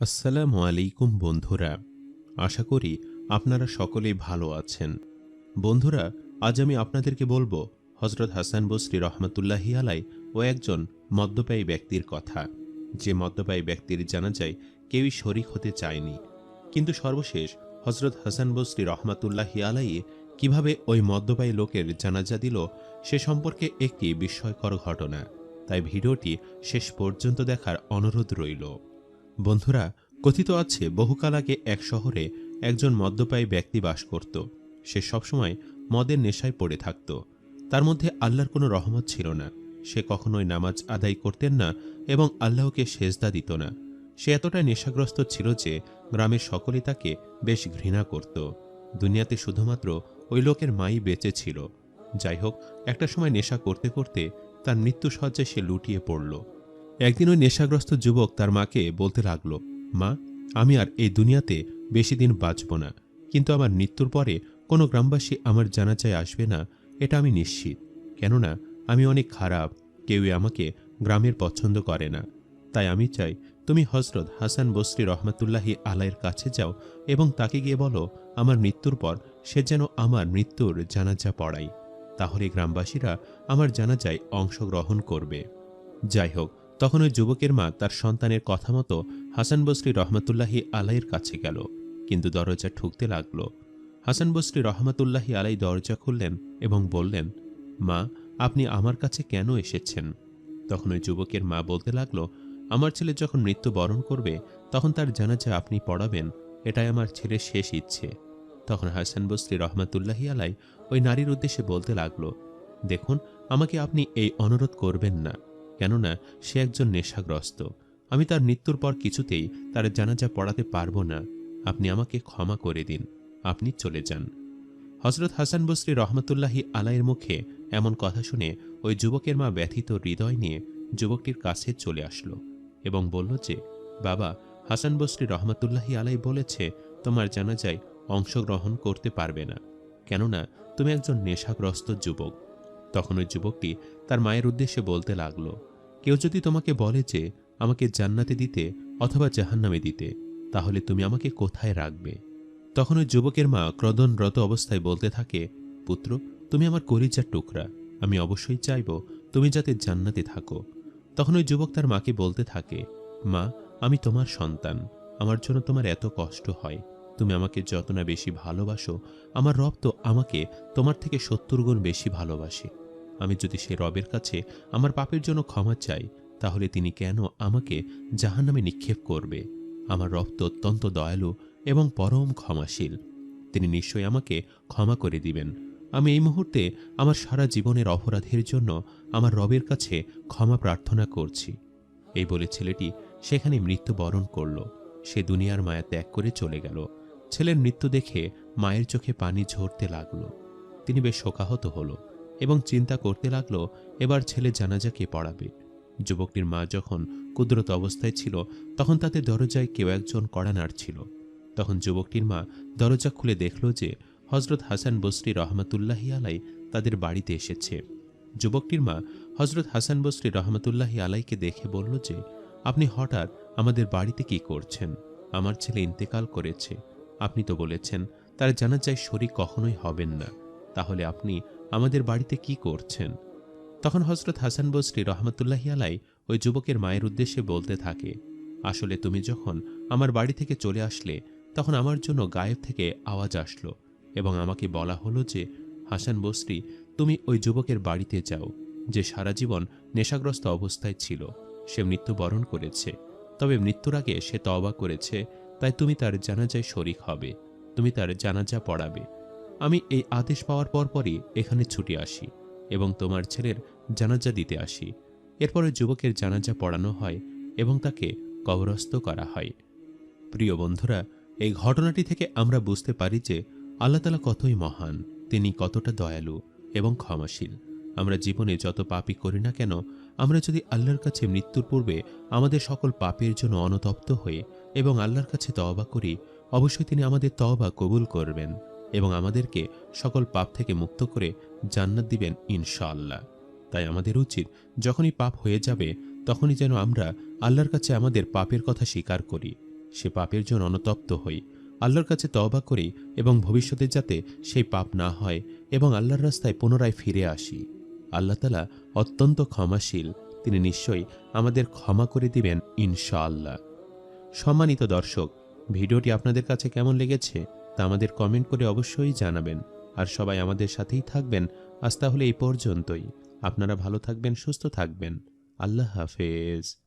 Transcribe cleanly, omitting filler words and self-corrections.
আসসালামু আলাইকুম বন্ধুরা। আশা করি আপনারা সকলেই ভালো আছেন। বন্ধুরা, আজ আমি আপনাদেরকে বলবো হজরত হাসান বসরি রহমতুল্লাহি আলাই ও একজন মদ্যপায়ী ব্যক্তির কথা, যে মদ্যপায়ী ব্যক্তির জানাজায় কেউই শরিক হতে চায়নি। কিন্তু সর্বশেষ হজরত হাসান বসরি রহমতুল্লাহি আলাই কিভাবে ওই মদ্যপায়ী লোকের জানাজা দিল সে সম্পর্কে একটি বিস্ময়কর ঘটনা। তাই ভিডিওটি শেষ পর্যন্ত দেখার অনুরোধ রইল। বন্ধুরা, কথিত আছে বহুকাল আগে এক শহরে একজন মদ্যপায়ী ব্যক্তি বাস করত। সে সবসময় মদের নেশায় পড়ে থাকত। তার মধ্যে আল্লাহর কোনো রহমত ছিল না। সে কখনোই নামাজ আদায় করতেন না এবং আল্লাহকে সেজদা দিত না। সে এতটাই নেশাগ্রস্ত ছিল যে গ্রামের সকলেই তাকে বেশ ঘৃণা করত। দুনিয়াতে শুধুমাত্র ওই লোকের মাই বেঁচে ছিল। যাই হোক, একটা সময় নেশা করতে করতে তার মৃত্যুশয্যায় সে লুটিয়ে পড়ল। একদিন ওই নেশাগ্রস্ত যুবক তার মাকে বলতে লাগল, মা, আমি আর এই দুনিয়াতে বেশি দিন বাঁচব না, কিন্তু আমার মৃত্যুর পরে কোনো গ্রামবাসী আমার জানাজায় আসবে না, এটা আমি নিশ্চিত। কেননা আমি অনেক খারাপ, কেউই আমাকে গ্রামের পছন্দ করে না। তাই আমি চাই তুমি হজরত হাসান বসরি রহমতুল্লাহি আলাইয়ের কাছে যাও এবং তাকে গিয়ে বলো আমার মৃত্যুর পর সে যেন আমার মৃত্যুর জানাজা পড়ায়। তাহলে গ্রামবাসীরা আমার জানাজায় অংশগ্রহণ করবে। যাই হোক, তখন ওই যুবকের মা তার সন্তানের কথা মতো হাসান বসরি রহমতুল্লাহি আলাইয়ের কাছে গেল, কিন্তু দরজা ঠুকতে লাগলো। হাসান বসরি রহমতুল্লাহি আলাই দরজা খুললেন এবং বললেন, মা, আপনি আমার কাছে কেন এসেছেন? তখন ওই যুবকের মা বলতে লাগলো, আমার ছেলে যখন মৃত্যুবরণ করবে তখন তার জানাজা আপনি পড়াবেন, এটাই আমার ছেলের শেষ ইচ্ছে। তখন হাসান বসরি রহমতুল্লাহি আলাই ওই নারীর উদ্দেশ্যে বলতে লাগলো, দেখুন, আমাকে আপনি এই অনুরোধ করবেন না, কেননা সে একজন নেশাগ্রস্ত। আমি তার মৃত্যুর পর কিছুতেই তার জানাজা পড়াতে পারবো না। আপনি আমাকে ক্ষমা করে দিন, আপনি চলে যান। হজরত হাসান বসরি রহমতুল্লাহি আলাইয়ের মুখে এমন কথা শুনে ওই যুবকের মা ব্যথিত হৃদয় নিয়ে যুবকটির কাছে চলে আসলো এবং বলল যে, বাবা, হাসান বসরি রহমতুল্লাহি আলাই বলেছে তোমার জানাজায় অংশগ্রহণ করতে পারবে না, কেননা তুমি একজন নেশাগ্রস্ত যুবক। তখন ওই যুবকটি তার মায়ের উদ্দেশ্যে বলতে লাগলো, কেউ যদি তোমাকে বলে যে আমাকে জান্নাতে দিতে অথবা জাহান্নামে দিতে, তাহলে তুমি আমাকে কোথায় রাখবে? তখন ওই যুবকের মা ক্রদনরত অবস্থায় বলতে থাকে, পুত্র, তুমি আমার কলিজার টুকরা, আমি অবশ্যই চাইব তুমি যাতে জান্নাতে থাকো। তখন ওই যুবক তার মাকে বলতে থাকে, মা, আমি তোমার সন্তান, আমার জন্য তোমার এত কষ্ট হয়, তুমি আমাকে যত না বেশি ভালোবাসো, আমার রব তো আমাকে তোমার থেকে 70 গুণ বেশি ভালোবাসে। আমি যদি সে রবের কাছে আমার পাপের জন্য ক্ষমা চাই, তাহলে তিনি কেন আমাকে জাহান্নামে নিক্ষেপ করবে? আমার রব তো অত্যন্ত দয়ালু এবং পরম ক্ষমাশীল, তিনি নিশ্চয়ই আমাকে ক্ষমা করে দিবেন। আমি এই মুহূর্তে আমার সারা জীবনের অপরাধের জন্য আমার রবের কাছে ক্ষমা প্রার্থনা করছি। এই বলে ছেলেটি সেখানে মৃত্যুবরণ করল। সে দুনিয়ার মায়া ত্যাগ করে চলে গেল। ছেলের মৃত্যু দেখে মায়ের চোখে পানি ঝরতে লাগলো। তিনি বেশ শোকাহত হল এবং চিন্তা করতে লাগলো এবার ছেলে জানাজা কে পড়াবে। যুবকটির মা যখন কুদরত অবস্থায় ছিল তখন তাতে দরজায় কেউ একজন কড়া নাড়ছিল। তখন যুবকটির মা দরজা খুলে দেখল যে হজরত হাসান বসরি রহমতুল্লাহি আলাই তাদের বাড়িতে এসেছে। যুবকটির মা হজরত হাসান বসরি রহমতুল্লাহি আলাইকে দেখে বলল যে, আপনি হঠাৎ আমাদের বাড়িতে কি করছেন? আমার ছেলে ইন্তেকাল করেছে, আপনি তো বলেছেন তার জানাজায় শরীক কখনোই হবেন না, তাহলে আপনি আমাদের বাড়িতে কি করছেন? তখন হজরত হাসান বসরি রহমতুল্লাহি আলাই ওই যুবকের মায়ের উদ্দেশ্যে বলতে থাকে, আসলে তুমি যখন আমার বাড়ি থেকে চলে আসলে তখন আমার জন্য গায়েব থেকে আওয়াজ আসলো এবং আমাকে বলা হলো যে, হাসান বসরি, তুমি ওই যুবকের বাড়িতে যাও যে সারা জীবন নেশাগ্রস্ত অবস্থায় ছিল। সে মৃত্যুবরণ করেছে, তবে মৃত্যুর আগে সে তওবা করেছে, তাই তুমি তার জানাজায় শরিক হবে, তুমি তার জানাজা পড়াবে। আমি এই আদেশ পাওয়ার পরপরই এখানে ছুটে আসি এবং তোমার ছেলের জানাজা দিতে আসি। এরপরে যুবকের জানাজা পড়ানো হয় এবং তাকে কবরস্থ করা হয়। প্রিয় বন্ধুরা, এই ঘটনাটি থেকে আমরা বুঝতে পারি যে আল্লাহ তাআলা কতই মহান, তিনি কতটা দয়ালু এবং ক্ষমাশীল। আমরা জীবনে যত পাপই করি না কেন, আমরা যদি আল্লাহর কাছে মৃত্যুর পূর্বে আমাদের সকল পাপের জন্য অনুতপ্ত হয়ে এবং আল্লাহর কাছে তওবা করি, অবশ্যই তিনি আমাদের তওবা কবুল করবেন এবং আমাদেরকে সকল পাপ থেকে মুক্ত করে জান্নাত দিবেন ইনশাআল্লাহ। তাই আমাদের উচিত যখনই পাপ হয়ে যাবে তখনই যেন আমরা আল্লাহর কাছে আমাদের পাপের কথা স্বীকার করি সে পাপের জন্য অনুতপ্ত হই, আল্লাহর কাছে তওবা করি এবং ভবিষ্যতে যাতে সেই পাপ না হয় এবং আল্লাহর রাস্তায় পুনরায় ফিরে আসি। আল্লাহ তাআলা অত্যন্ত ক্ষমাশীল, তিনি নিশ্চয়ই আমাদের ক্ষমা করে দিবেন ইনশাআল্লাহ। সম্মানিত দর্শক, ভিডিওটি আপনাদের কাছে কেমন লেগেছে তা আমাদের কমেন্ট করে অবশ্যই জানাবেন। আর সবাই আমাদের সাথেই থাকবেন। আজ তাহলে এই পর্যন্তই। আপনারা ভালো থাকবেন, সুস্থ থাকবেন। আল্লাহ হাফেজ।